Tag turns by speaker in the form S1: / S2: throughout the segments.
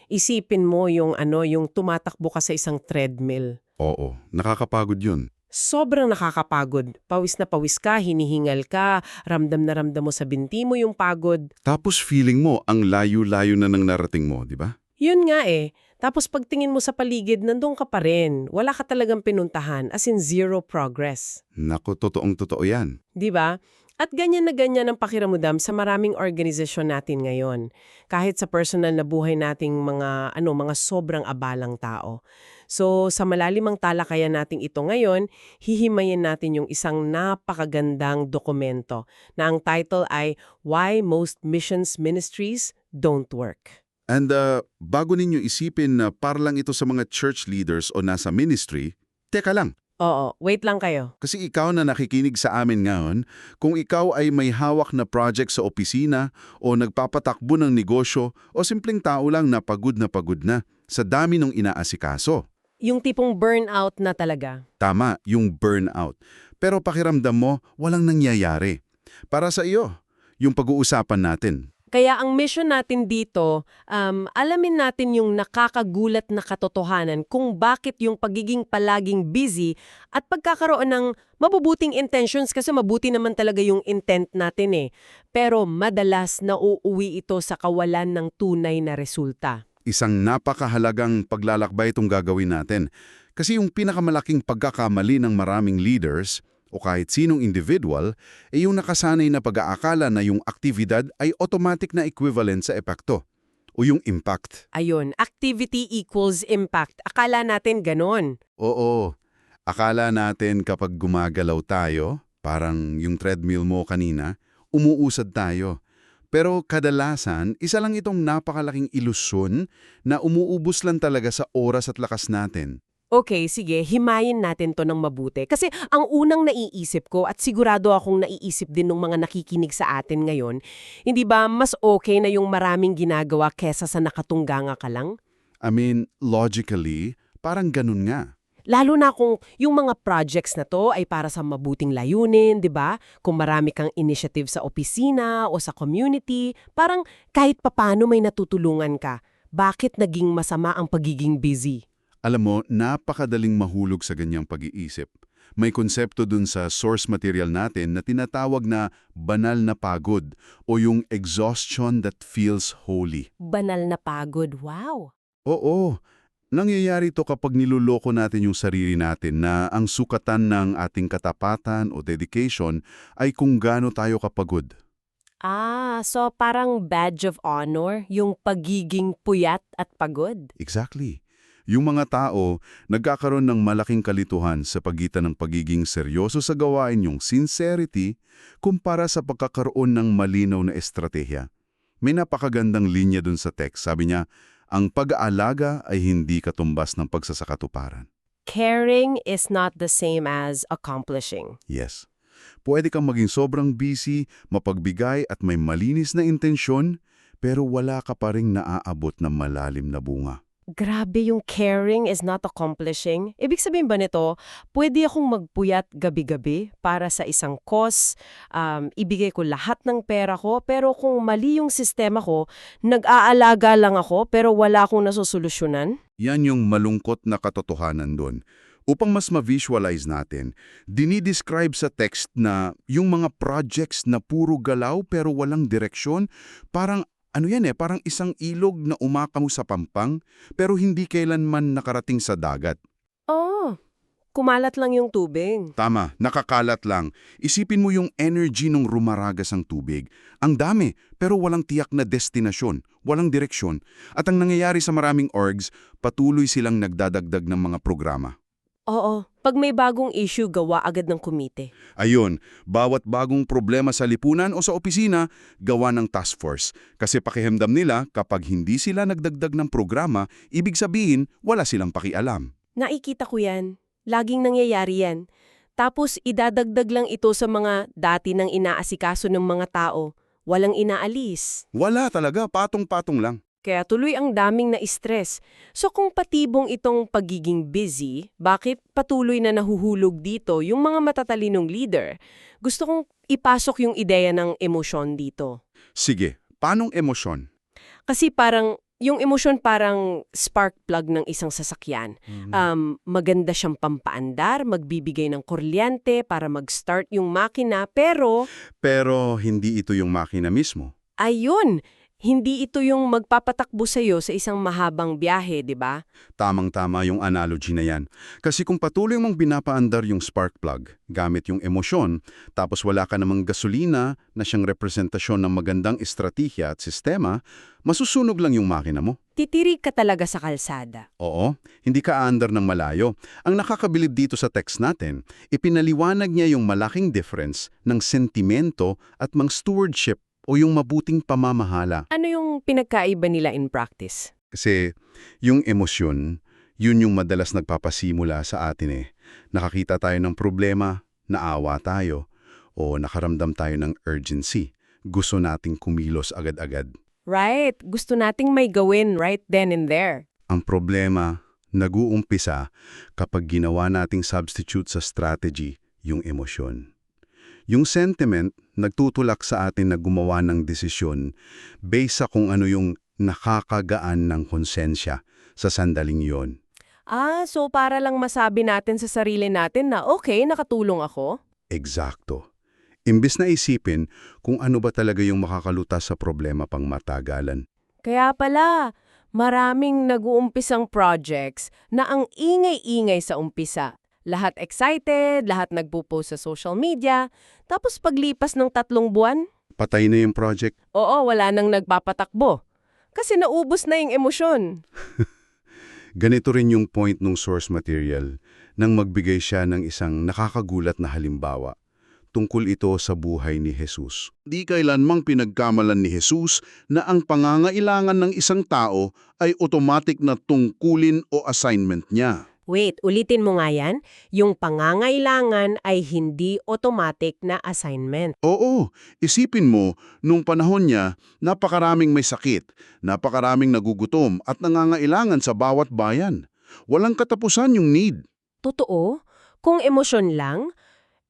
S1: Isipin mo yung yung tumatakbo ka sa isang treadmill.
S2: Oo, nakakapagod yun.
S1: Sobrang nakakapagod. Pawis na pawis ka, hinihingal ka, ramdam na ramdam mo sa binti mo yung pagod.
S2: Tapos feeling mo ang layo-layo na ng narating mo, di ba?
S1: Yun nga eh. Tapos pagtingin mo sa paligid, nandun ka pa rin. Wala ka talagang pinuntahan, as in zero progress.
S2: Naku, totoong-totoo yan.
S1: 'Di ba? At ganyan na ganyan ang pakiramdam sa maraming organisasyon natin ngayon. Kahit sa personal na buhay nating mga sobrang abalang tao. So, sa malalimang talakayan nating ito ngayon, hihimayin natin yung isang napakagandang dokumento na ang title ay Why Most Missions Ministries Don't Work.
S2: And bago ninyo isipin na parlang ito sa mga church leaders o nasa ministry, teka lang.
S1: Oo, wait lang kayo.
S2: Kasi ikaw na nakikinig sa amin ngayon, kung ikaw ay may hawak na project sa opisina o nagpapatakbo ng negosyo o simpleng tao lang na pagod na sa dami ng inaasikaso.
S1: Yung tipong burnout na talaga.
S2: Tama, yung burnout. Pero pakiramdam mo, walang nangyayari. Para sa iyo, yung pag-uusapan natin.
S1: Kaya ang mission natin dito, alamin natin yung nakakagulat na katotohanan kung bakit yung pagiging palaging busy at pagkakaroon ng mabubuting intentions kasi mabuti naman talaga yung intent natin eh. Pero madalas nauuwi ito sa kawalan ng tunay na resulta.
S2: Isang napakahalagang paglalakbay itong gagawin natin. Kasi yung pinakamalaking pagkakamali ng maraming leaders o kahit sinong individual, ay yung nakasanay na pag-aakala na yung aktibidad ay automatic na equivalent sa epekto o yung impact.
S1: Ayun, activity equals impact. Akala natin ganon.
S2: Oo, akala natin kapag gumagalaw tayo, parang yung treadmill mo kanina, umuusad tayo. Pero kadalasan, isa lang itong napakalaking ilusyon na umuubos lang talaga sa oras at lakas natin.
S1: Okay, sige, himayin natin to ng mabuti. Kasi ang unang naiisip ko at sigurado akong naiisip din ng mga nakikinig sa atin ngayon, hindi ba mas okay na yung maraming ginagawa kesa sa nakatungganga ka lang?
S2: I mean, logically, parang ganun nga.
S1: Lalo na kung yung mga projects na to ay para sa mabuting layunin, di ba? Kung marami kang initiative sa opisina o sa community, parang kahit papano may natutulungan ka. Bakit naging masama ang pagiging busy?
S2: Alam mo, napakadaling mahulog sa ganyang pag-iisip. May konsepto dun sa source material natin na tinatawag na banal na pagod o yung exhaustion that feels holy.
S1: Banal na pagod, wow!
S2: Oo, nangyayari to kapag niluloko natin yung sarili natin na ang sukatan ng ating katapatan o dedication ay kung gaano tayo kapagod.
S1: So parang badge of honor, yung pagiging puyat at pagod?
S2: Exactly. Yung mga tao, nagkakaroon ng malaking kalituhan sa pagitan ng pagiging seryoso sa gawain yung sincerity kumpara sa pagkakaroon ng malinaw na estratehiya. May napakagandang linya dun sa text. Sabi niya, ang pag-aalaga ay hindi katumbas ng pagsasakatuparan.
S1: Caring is not the same as accomplishing.
S2: Yes. Pwede kang maging sobrang busy, mapagbigay at may malinis na intensyon, pero wala ka pa ring naaabot ng malalim na bunga.
S1: Grabe yung caring is not accomplishing. Ibig sabihin ba nito, pwede akong magpuyat gabi-gabi para sa isang cause, ibigay ko lahat ng pera ko, pero kung mali yung sistema ko, nag-aalaga lang ako pero wala akong nasosolusyonan?
S2: Yan yung malungkot na katotohanan doon. Upang mas ma-visualize natin, dinidescribe sa text na yung mga projects na puro galaw pero walang direksyon, parang parang isang ilog na umakamo sa pampang pero hindi kailanman nakarating sa dagat.
S1: Oh, kumalat lang yung tubig.
S2: Tama, nakakalat lang. Isipin mo yung energy ng rumaragas ang tubig. Ang dami, pero walang tiyak na destinasyon, walang direksyon. At ang nangyayari sa maraming orgs, patuloy silang nagdadagdag ng mga programa.
S1: Oo, pag may bagong issue, gawa agad ng komite.
S2: Ayun, bawat bagong problema sa lipunan o sa opisina, gawa ng task force. Kasi pakiramdam nila kapag hindi sila nagdagdag ng programa, ibig sabihin wala silang pakialam.
S1: Nakikita ko yan. Laging nangyayari yan. Tapos idadagdag lang ito sa mga dati nang inaasikaso ng mga tao. Walang inaalis.
S2: Wala talaga, patong-patong lang.
S1: Kaya tuloy ang daming na-stress. So kung patibong itong pagiging busy, bakit patuloy na nahuhulog dito yung mga matatalinong leader? Gusto kong ipasok yung ideya ng emosyon dito.
S2: Sige, paanong emosyon?
S1: Kasi parang
S3: Yung emosyon parang spark plug ng isang sasakyan. Maganda siyang pampaandar, magbibigay ng kuryente para mag-start yung makina, pero
S2: Pero hindi ito yung makina mismo.
S3: ayun, hindi ito yung magpapatakbo sa'yo sa isang mahabang biyahe, di ba?
S2: Tamang-tama yung analogy na yan. Kasi kung patuloy mong binapaandar yung spark plug gamit yung emosyon, tapos wala ka namang gasolina na siyang representasyon ng magandang estratehiya at sistema, masusunog lang yung makina mo.
S3: Titirik ka talaga sa kalsada.
S2: Oo, hindi ka aandar ng malayo. Ang nakakabilib dito sa text natin, ipinaliwanag niya yung malaking difference ng sentimento at mang stewardship o yung mabuting pamamahala.
S3: Ano yung pinagkaiba nila in practice?
S2: Kasi yung emosyon, yun yung madalas nagpapasimula sa atin eh. Nakakita tayo ng problema, naawa tayo, o nakaramdam tayo ng urgency. Gusto nating kumilos agad-agad.
S3: Right, gusto nating may gawin right then and there.
S2: Ang problema, nag-uumpisa kapag ginawa nating substitute sa strategy yung emosyon. Yung sentiment, nagtutulak sa atin na gumawa ng desisyon based sa kung ano yung nakakagaan ng konsensya sa sandaling yon.
S3: So para lang masabi natin sa sarili natin na okay, nakatulong ako?
S2: Eksakto. Imbes na isipin kung ano ba talaga yung makakalutas sa problema pang matagalan.
S3: Kaya pala, maraming nag-uumpisang projects na ang ingay-ingay sa umpisa. Lahat excited, lahat nagpo-post sa social media, tapos paglipas ng 3 buwan,
S2: Patay na yung project.
S3: oo, wala nang nagpapatakbo. Kasi naubos na yung emosyon.
S2: Ganito rin yung point ng source material nang magbigay siya ng isang nakakagulat na halimbawa. Tungkol ito sa buhay ni Jesus. Di kailanmang pinagkamalan ni Jesus na ang pangangailangan ng isang tao ay automatic na tungkulin o assignment niya.
S3: Wait, ulitin mo nga yan. Yung pangangailangan ay hindi automatic na assignment.
S2: Oo, isipin mo, nung panahon niya, napakaraming may sakit, napakaraming nagugutom at nangangailangan sa bawat bayan. Walang katapusan yung need,
S3: Totoo, kung emosyon lang,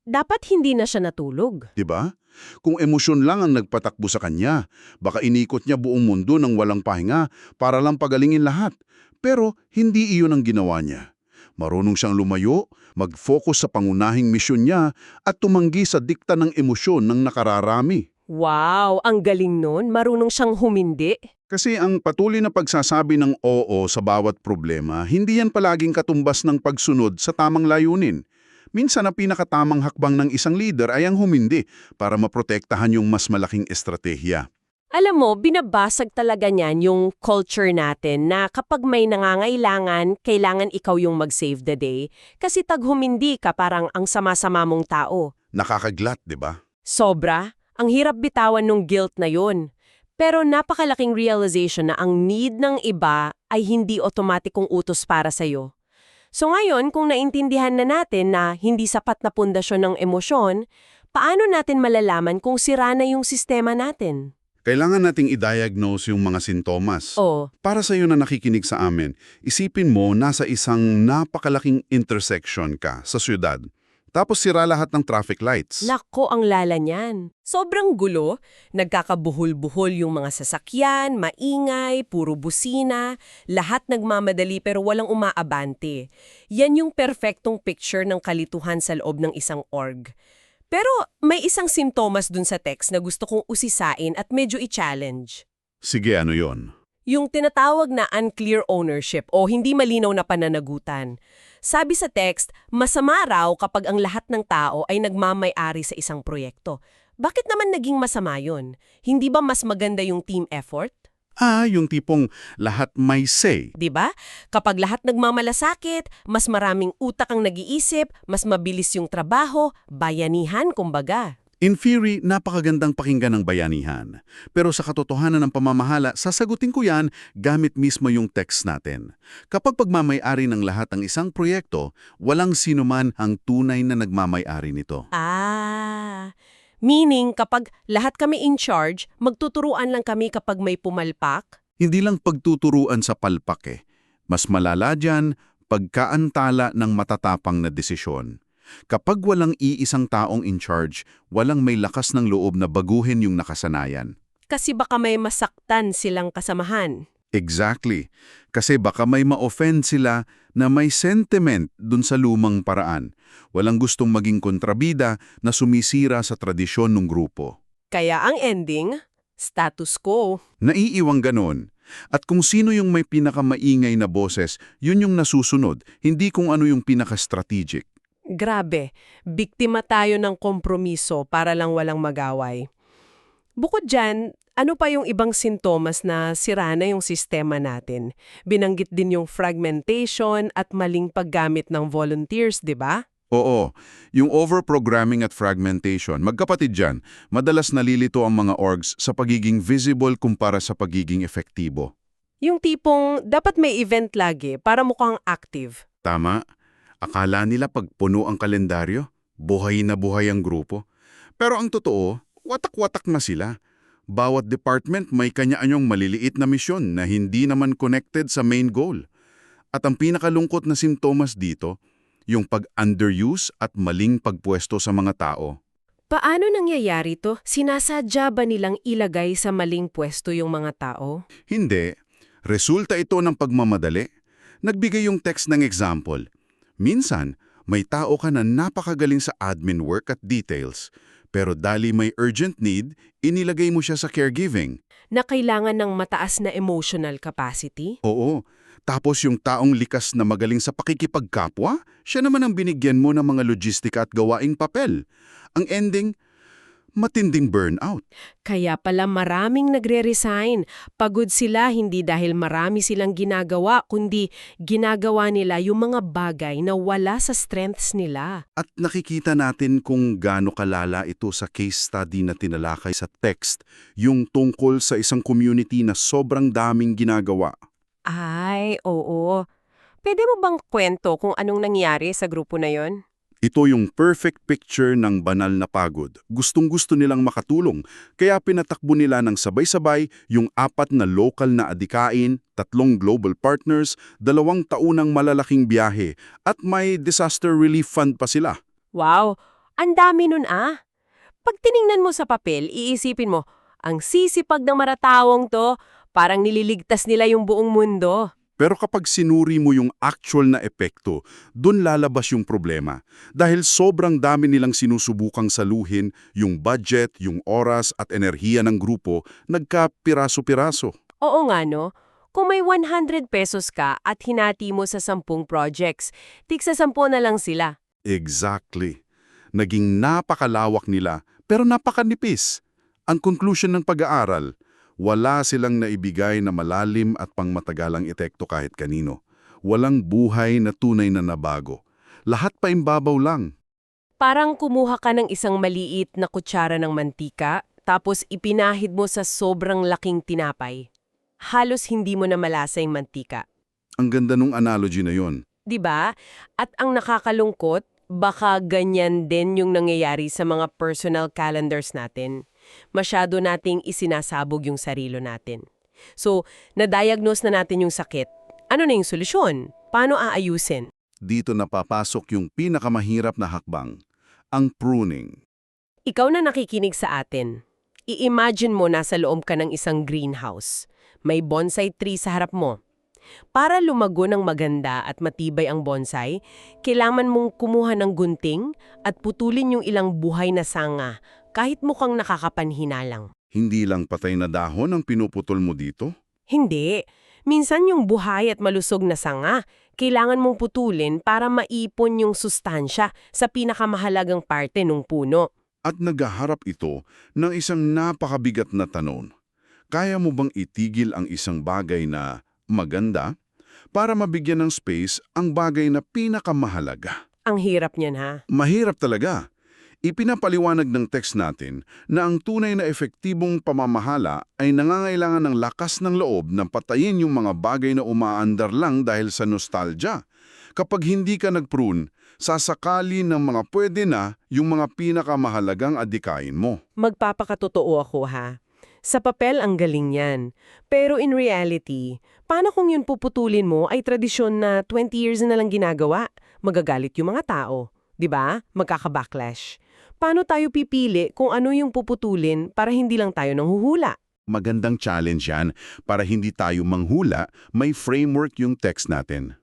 S3: dapat hindi na siya natulog.
S2: di ba? Kung emosyon lang ang nagpatakbo sa kanya, baka inikot niya buong mundo ng walang pahinga para lang pagalingin lahat. Pero hindi iyon ang ginawa niya. Marunong siyang lumayo, mag-focus sa pangunahing misyon niya at tumanggi sa dikta ng emosyon ng nakararami.
S3: Wow, ang galing nun. Marunong siyang humindi.
S2: Kasi ang patuloy na pagsasabi ng oo sa bawat problema, hindi yan palaging katumbas ng pagsunod sa tamang layunin. Minsan ang pinakatamang hakbang ng isang leader ay ang humindi para maprotektahan yung mas malaking estratehiya.
S3: Alam mo, binabasag talaga niyan yung culture natin na kapag may nangangailangan, kailangan ikaw yung mag-save the day. Kasi tag humindi ka parang ang sama-sama mong tao.
S2: Nakakaglat, di ba?
S3: Sobra, ang hirap bitawan ng guilt na yun. Pero napakalaking realization na ang need ng iba ay hindi otomatikong utos para sa'yo. So ngayon, kung naintindihan na natin na hindi sapat na pundasyon ng emosyon, paano natin malalaman kung sira na yung sistema natin?
S2: Kailangan nating i-diagnose yung mga sintomas.
S3: O,
S2: Para sa iyo na nakikinig sa amin, isipin mo nasa isang napakalaking intersection ka sa syudad. Tapos sira lahat ng traffic lights.
S3: nako ang lala niyan. Sobrang gulo, nagkakabuhol-buhol yung mga sasakyan, maingay, puro busina, lahat nagmamadali pero walang umaabante. Yan yung perfectong picture ng kalituhan sa loob ng isang org. Pero may isang simptomas dun sa text na gusto kong usisain at medyo i-challenge.
S2: Sige, ano yon?
S3: Yung tinatawag na unclear ownership o hindi malinaw na pananagutan. Sabi sa text, masama raw kapag ang lahat ng tao ay nagmamay-ari sa isang proyekto. Bakit naman naging masama yun? Hindi ba mas maganda yung team effort?
S2: Yung tipong lahat may say.
S3: 'Di ba? Kapag lahat nagmamalasakit, mas maraming utak ang nag-iisip, mas mabilis yung trabaho, bayanihan kumbaga.
S2: In theory, napakagandang pakinggan ng bayanihan. Pero sa katotohanan ng pamamahala, sasagutin ko yan gamit mismo yung text natin. Kapag pagmamay-ari ng lahat ng isang proyekto, walang sinuman ang tunay na nagmamay-ari nito.
S3: Meaning kapag lahat kami in charge, magtuturuan lang kami kapag may pumalpak?
S2: Hindi lang pagtuturuan sa palpak eh. Mas malala dyan, pagkaantala ng matatapang na desisyon. Kapag walang iisang taong in charge, walang may lakas ng loob na baguhin yung nakasanayan.
S3: Kasi baka may masaktan silang kasamahan.
S2: Exactly. Kasi baka may ma-offend sila na may sentiment dun sa lumang paraan. Walang gustong maging kontrabida na sumisira sa tradisyon ng grupo.
S3: Kaya ang ending, status quo.
S2: Naiiwang ganon. At kung sino yung may pinakamaingay na boses, yun yung nasusunod, hindi kung ano yung pinaka-strategic.
S3: Grabe, biktima tayo ng kompromiso para lang walang magaway. Bukod dyan, ano pa yung ibang sintomas na sira na yung sistema natin? Binanggit din yung fragmentation at maling paggamit ng volunteers, di ba?
S2: Oo, yung overprogramming at fragmentation, magkapatid dyan, madalas nalilito ang mga orgs sa pagiging visible kumpara sa pagiging efektibo.
S3: Yung tipong dapat may event lagi para mukhang active.
S2: Tama, akala nila pag puno ang kalendaryo, buhay na buhay ang grupo. Pero ang totoo, watak-watak na sila. Bawat department may kanya-anyong maliliit na misyon na hindi naman connected sa main goal. At ang pinakalungkot na simptomas dito, yung pag-underuse at maling pagpwesto sa mga tao.
S3: Paano nangyayari to? Sinasadya ba nilang ilagay sa maling pwesto yung mga tao?
S2: Hindi. Resulta ito ng pagmamadali. Nagbigay yung text ng example. Minsan, may tao ka na napakagaling sa admin work at details, pero dali may urgent need, inilagay mo siya sa caregiving.
S3: Na kailangan ng mataas na emotional capacity?
S2: Oo. Tapos yung taong likas na magaling sa pakikipagkapwa, siya naman ang binigyan mo ng mga logistika at gawaing papel. Ang ending, matinding burnout.
S3: Kaya pala maraming nagre-resign. Pagod sila hindi dahil marami silang ginagawa, kundi ginagawa nila yung mga bagay na wala sa strengths nila.
S2: At nakikita natin kung gaano kalala ito sa case study na tinalakay sa text, yung tungkol sa isang community na sobrang daming ginagawa.
S3: Ay, oo. Pwede mo bang kwento kung anong nangyari sa grupo na yon?
S2: Ito yung perfect picture ng banal na pagod. Gustong-gusto nilang makatulong, kaya pinatakbo nila ng sabay-sabay yung 4 na local na adikain, 3 global partners, 2 taunang malalaking biyahe, at may disaster relief fund pa sila.
S3: Wow, ang dami nun ah. Pag tiningnan mo sa papel, iisipin mo, ang sisipag ng maratawong to, parang nililigtas nila yung buong mundo.
S2: Pero kapag sinuri mo yung actual na epekto, dun lalabas yung problema. Dahil sobrang dami nilang sinusubukang saluhin, yung budget, yung oras at enerhiya ng grupo, nagka-piraso-piraso.
S3: Oo nga no, kung may 100 pesos ka at hinati mo sa 10 projects, tigsa 10 na lang sila.
S2: Exactly. Naging napakalawak nila, pero napakanipis. Ang conclusion ng pag-aaral, wala silang naibigay na malalim at pangmatagalang epekto kahit kanino. Walang buhay na tunay na nabago. Lahat pa imbabaw lang.
S3: Parang kumuha ka ng isang maliit na kutsara ng mantika, tapos ipinahid mo sa sobrang laking tinapay. Halos hindi mo na malasa yung mantika.
S2: Ang ganda nung analogy na yon.
S3: 'Di ba? At ang nakakalungkot, baka ganyan din yung nangyayari sa mga personal calendars natin. Masyado nating isinasabog yung sarilo natin. So, na-diagnose na natin yung sakit. Ano na yung solusyon? Paano aayusin?
S2: Dito napapasok yung pinakamahirap na hakbang, ang pruning.
S3: Ikaw na nakikinig sa atin. I-imagine mo nasa loob ka ng isang greenhouse. May bonsai tree sa harap mo. Para lumago ng maganda at matibay ang bonsai, kailangan mong kumuha ng gunting at putulin yung ilang buhay na sanga, kahit mukhang nakakapanhinalang.
S2: Hindi lang patay na dahon ang pinuputol mo dito?
S3: Hindi. Minsan yung buhay at malusog na sanga, kailangan mong putulin para maipon yung sustansya sa pinakamahalagang parte ng puno.
S2: At naghaharap ito ng isang napakabigat na tanong. Kaya mo bang itigil ang isang bagay na maganda para mabigyan ng space ang bagay na pinakamahalaga?
S3: Ang hirap niyan ha.
S2: Mahirap talaga. Ipinapaliwanag ng text natin na ang tunay na epektibong pamamahala ay nangangailangan ng lakas ng loob na patayin yung mga bagay na umaandar lang dahil sa nostalgia. Kapag hindi ka nag-prune, sasakali ng mga pwede na yung mga pinakamahalagang adikain mo.
S3: Magpapakatotoo ako ha. Sa papel ang galing yan. Pero in reality, paano kung yun puputulin mo ay tradisyon na 20 years na lang ginagawa? Magagalit yung mga tao. 'Di ba? Magkaka-backlash. Paano tayo pipili kung ano yung puputulin para hindi lang tayo nanghuhula?
S2: Magandang challenge yan para hindi tayo manghula, may framework yung text natin.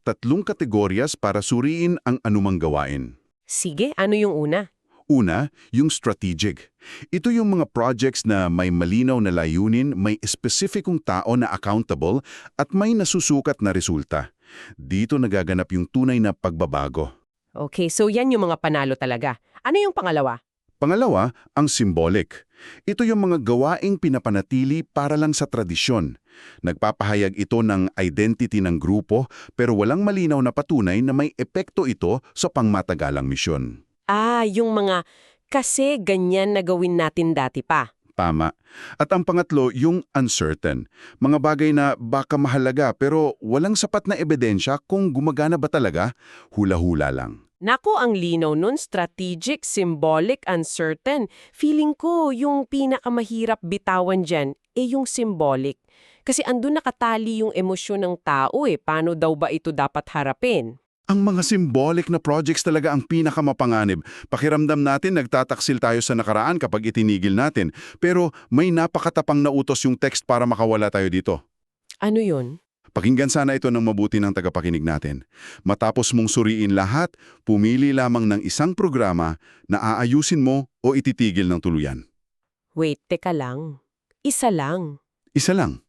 S2: 3 kategoryas para suriin ang anumang gawain.
S3: Sige, ano yung una?
S2: Una, yung strategic. Ito yung mga projects na may malinaw na layunin, may espesipikong tao na accountable at may nasusukat na resulta. Dito nagaganap yung tunay na pagbabago.
S3: Okay, so yan yung mga panalo talaga. Ano yung pangalawa?
S2: Pangalawa, ang symbolic. Ito yung mga gawaing pinapanatili para lang sa tradisyon. Nagpapahayag ito ng identity ng grupo pero walang malinaw na patunay na may epekto ito sa pangmatagalang misyon.
S3: Yung mga kasi ganyan na gawin natin dati pa.
S2: Tama. At ang pangatlo, yung uncertain. Mga bagay na baka mahalaga pero walang sapat na ebidensya kung gumagana ba talaga, hula-hula lang.
S3: Nako, ang linaw nun, strategic, symbolic, uncertain. Feeling ko yung pinakamahirap bitawan dyan, yung symbolic. Kasi andun nakatali yung emosyon ng tao paano daw ba ito dapat harapin?
S2: Ang mga symbolic na projects talaga ang pinakamapanganib. Pakiramdam natin nagtataksil tayo sa nakaraan kapag itinigil natin. Pero may napakatapang na utos yung text para makawala tayo dito.
S3: Ano yun?
S2: Pakinggan sana ito ng mabuti ng tagapakinig natin. Matapos mong suriin lahat, pumili lamang ng isang programa na aayusin mo o ititigil ng tuluyan.
S3: Wait, teka lang. Isa lang.
S2: Isa lang.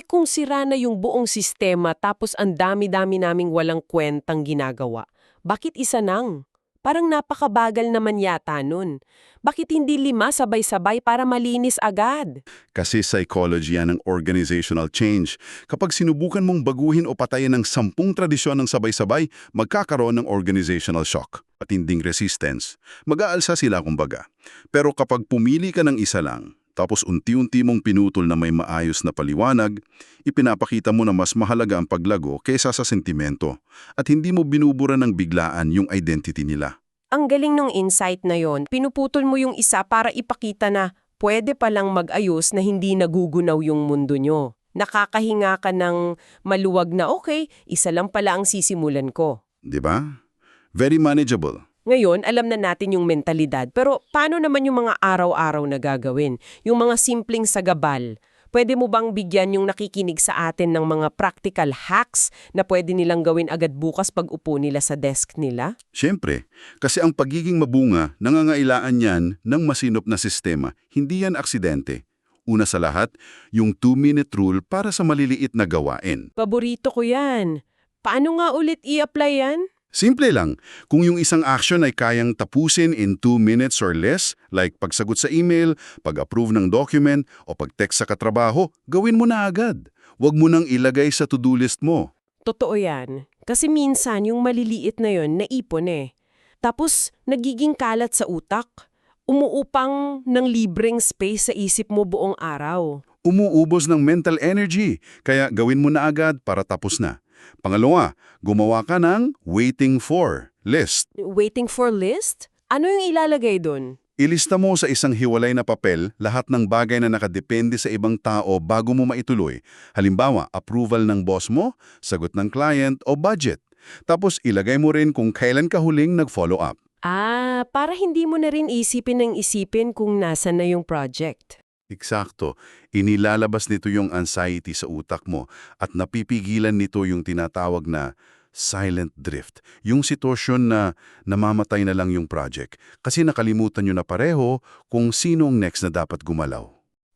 S3: Kung sira na yung buong sistema tapos ang dami-dami naming walang kwentang ginagawa, bakit isa nang? Parang napakabagal naman yata nun. Bakit hindi 5 sabay-sabay para malinis agad?
S2: Kasi psychology yan ng organizational change. Kapag sinubukan mong baguhin o patayin ng 10 tradisyon ng sabay-sabay, magkakaroon ng organizational shock at hinding resistance. Mag-aalsa sila kumbaga. Pero kapag pumili ka ng isa lang, tapos unti-unti mong pinutol na may maayos na paliwanag, ipinapakita mo na mas mahalaga ang paglago kaysa sa sentimento at hindi mo binubura ng biglaan yung identity nila.
S3: Ang galing ng insight na yon. Pinuputol mo yung isa para ipakita na pwede palang mag-ayos na hindi nagugunaw yung mundo nyo. Nakakahinga ka ng maluwag na okay, isa lang pala ang sisimulan ko.
S2: 'Di ba? Very manageable.
S3: Ngayon, alam na natin yung mentalidad, pero paano naman yung mga araw-araw na gagawin? Yung mga simpleng sagabal? Pwede mo bang bigyan yung nakikinig sa atin ng mga practical hacks na pwede nilang gawin agad bukas pag upo nila sa desk nila?
S2: Siyempre, kasi ang pagiging mabunga, nangangailangan yan ng masinop na sistema. Hindi yan aksidente. Una sa lahat, yung 2-minute rule para sa maliliit na gawain.
S3: Paborito ko yan. Paano nga ulit i-apply yan?
S2: Simple lang. Kung yung isang action ay kayang tapusin in 2 minutes or less, like pagsagot sa email, pag-approve ng document, o pag-text sa katrabaho, gawin mo na agad. Huwag mo nang ilagay sa to-do list mo.
S3: Totoo yan. Kasi minsan yung maliliit na yon naipon Tapos nagiging kalat sa utak. Umuupang ng libreng space sa isip mo buong araw.
S2: Umuubos ng mental energy, kaya gawin mo na agad para tapos na. Pangalawa, gumawa ka ng waiting for list.
S3: Waiting for list? Ano yung ilalagay dun?
S2: Ilista mo sa isang hiwalay na papel lahat ng bagay na nakadepende sa ibang tao bago mo maituloy. Halimbawa, approval ng boss mo, sagot ng client o budget. Tapos ilagay mo rin kung kailan ka huling nag-follow up.
S3: Para hindi mo na rin isipin kung nasan na yung project.
S2: Eksakto. Inilalabas nito yung anxiety sa utak mo at napipigilan nito yung tinatawag na silent drift. Yung sitwasyon na namamatay na lang yung project kasi nakalimutan nyo na pareho kung sino ang next na dapat gumalaw.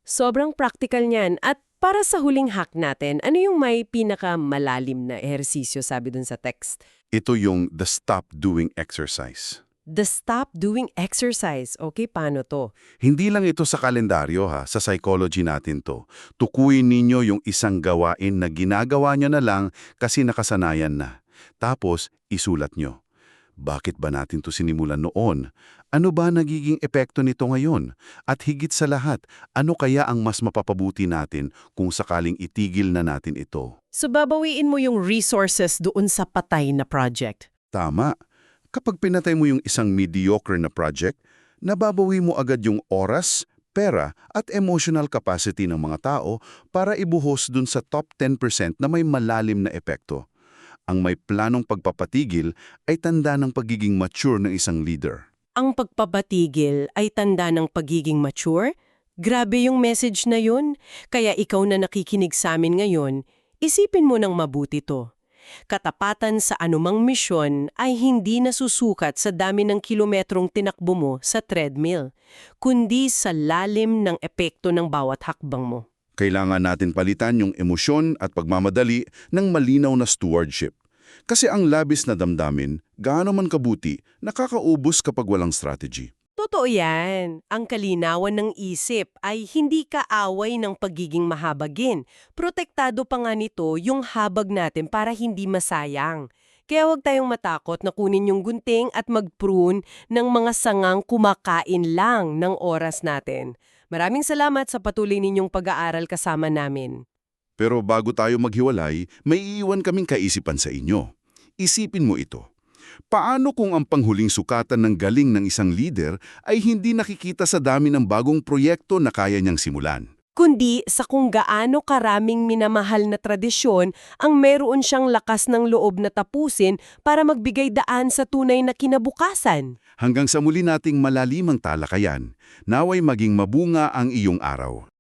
S3: Sobrang practical niyan. At para sa huling hack natin, ano yung may pinakamalalim na ehersisyo sabi dun sa text?
S2: Ito yung the stop doing exercise.
S3: The stop doing exercise. Okay, paano to?
S2: Hindi lang ito sa kalendaryo sa psychology natin to. Tukuyin ninyo yung isang gawain na ginagawa nyo na lang kasi nakasanayan na. Tapos, isulat nyo. Bakit ba natin to sinimulan noon? Ano ba nagiging epekto nito ngayon? At higit sa lahat, ano kaya ang mas mapapabuti natin kung sakaling itigil na natin ito?
S1: So babawiin mo yung resources doon sa patay na project.
S2: Tama. Kapag pinatay mo yung isang mediocre na project, nababawi mo agad yung oras, pera at emotional capacity ng mga tao para ibuhos dun sa top 10% na may malalim na epekto. Ang may planong pagpapatigil ay tanda ng pagiging mature ng isang leader.
S1: Ang pagpapatigil ay tanda ng pagiging mature? Grabe yung message na yun. Kaya ikaw na nakikinig sa amin ngayon, isipin mo ng mabuti to. Katapatan sa anumang misyon ay hindi nasusukat sa dami ng kilometrong tinakbo mo sa treadmill, kundi sa lalim ng epekto ng bawat hakbang mo.
S2: Kailangan natin palitan yung emosyon at pagmamadali ng malinaw na stewardship. Kasi ang labis na damdamin, gaano man kabuti, nakakaubos kapag walang strategy.
S1: Totoo yan. Ang kalinawan ng isip ay hindi kaaway ng pagiging mahabagin. Protektado pa nga nito yung habag natin para hindi masayang. Kaya huwag tayong matakot na kunin yung gunting at mag-prune ng mga sangang kumakain lang ng oras natin. Maraming salamat sa patuloy ninyong pag-aaral kasama namin.
S2: Pero bago tayo maghiwalay, may iiwan kaming kaisipan sa inyo. Isipin mo ito. Paano kung ang panghuling sukatan ng galing ng isang leader ay hindi nakikita sa dami ng bagong proyekto na kaya niyang simulan?
S1: Kundi sa kung gaano karaming minamahal na tradisyon ang meron siyang lakas ng loob na tapusin para magbigay daan sa tunay na kinabukasan.
S2: Hanggang sa muli nating malalimang talakayan, naway maging mabunga ang iyong araw.